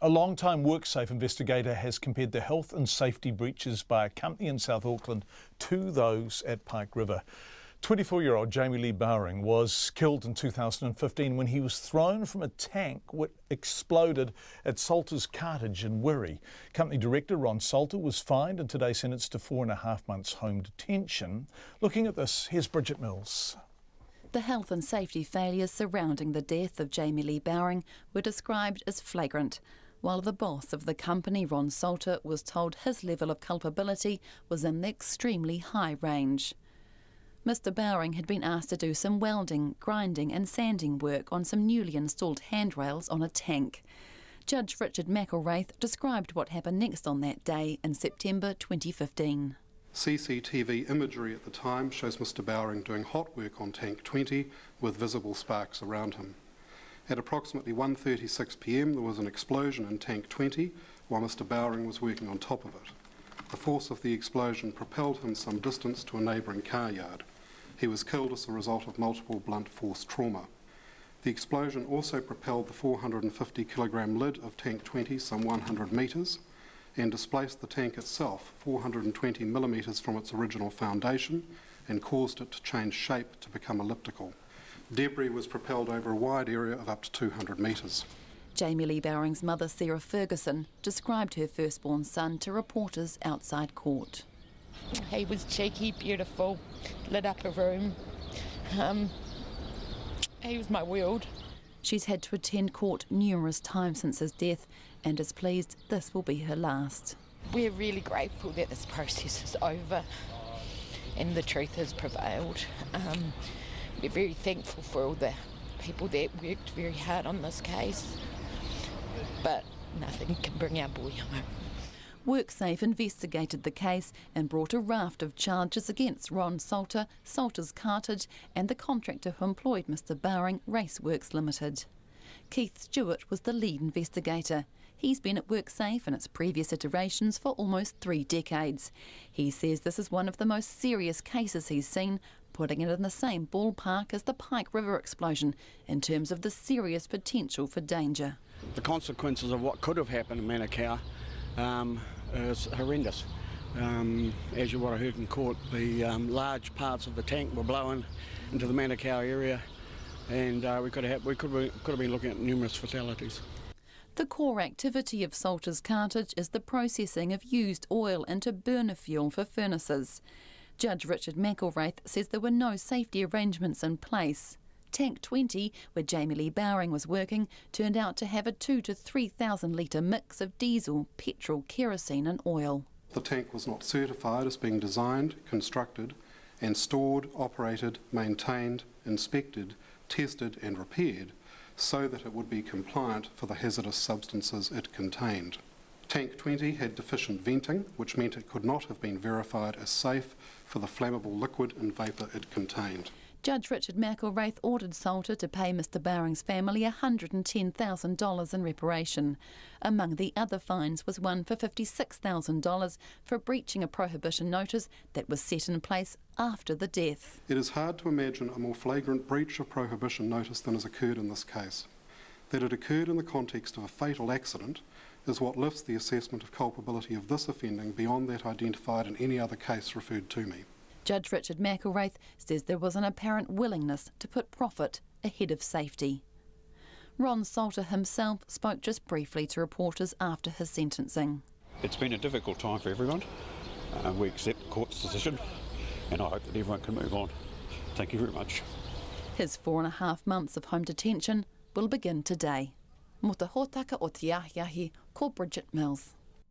A long-time WorkSafe investigator has compared the health and safety breaches by a company in South Auckland to those at Pike River. 24-year-old Jamey Lee Bowring was killed in 2015 when he was thrown from a tank which exploded at Saltars Cartage in Wiri. Company director Ron Saltar was fined and today sentenced to 4.5 months home detention. Looking at this, here's Bridget Mills. The health and safety failures surrounding the death of Jamey Lee Bowring were described as flagrant, while the boss of the company, Ron Saltar, was told his level of culpability was in the extremely high range. Mr. Bowring had been asked to do some welding, grinding and sanding work on some newly installed handrails on a tank. Judge Richard McElwraith described what happened next on that day in September 2015. CCTV imagery at the time shows Mr. Bowring doing hot work on Tank 20 with visible sparks around him. At approximately 1:36 p.m. there was an explosion in Tank 20 while Mr. Bowring was working on top of it. The force of the explosion propelled him some distance to a neighbouring car yard. He was killed as a result of multiple blunt force trauma. The explosion also propelled the 450 kilogram lid of Tank 20 some 100 metres and displaced the tank itself 420 millimetres from its original foundation and caused it to change shape to become elliptical. Debris was propelled over a wide area of up to 200 metres. Jamey Lee Bowring's mother, Sarah Ferguson, described her firstborn son to reporters outside court. He was cheeky, beautiful, lit up a room. He was my world. She's had to attend court numerous times since his death and is pleased this will be her last. We're really grateful that this process is over and the truth has prevailed. We're very thankful for all the people that worked very hard on this case, but nothing can bring our boy home. WorkSafe investigated the case and brought a raft of charges against Ron Saltar, Saltars Cartage and the contractor who employed Mr. Bowring, Raceworks Limited. Keith Stewart was the lead investigator. He's been at WorkSafe and its previous iterations for almost 3 decades. He says this is one of the most serious cases he's seen, putting it in the same ballpark as the Pike River explosion in terms of the serious potential for danger. The consequences of what could have happened in Manukau is horrendous. As you would have heard in court, the large parts of the tank were blown into the Manukau area, and we could have been looking at numerous fatalities. The core activity of Saltars Cartage is the processing of used oil into burner fuel for furnaces. Judge Richard McElwraith says there were no safety arrangements in place. Tank 20, where Jamey Lee Bowring was working, turned out to have a 2,000 to 3,000 litre mix of diesel, petrol, kerosene and oil. The tank was not certified as being designed, constructed and stored, operated, maintained, inspected, tested and repaired so that it would be compliant for the hazardous substances it contained. Tank 20 had deficient venting, which meant it could not have been verified as safe for the flammable liquid and vapour it contained. Judge Richard McElwraith ordered Saltar to pay Mr. Bowring's family $110,000 in reparation. Among the other fines was one for $56,000 for breaching a prohibition notice that was set in place after the death. It is hard to imagine a more flagrant breach of prohibition notice than has occurred in this case. That it occurred in the context of a fatal accident is what lifts the assessment of culpability of this offending beyond that identified in any other case referred to me. Judge Richard McElwraith says there was an apparent willingness to put profit ahead of safety. Ron Saltar himself spoke just briefly to reporters after his sentencing. It's been a difficult time for everyone. We accept the court's decision and I hope that everyone can move on. Thank you very much. His 4.5 months of home detention will begin today. Mo te hōtaka o te ahiahi, ko Bridget Mills.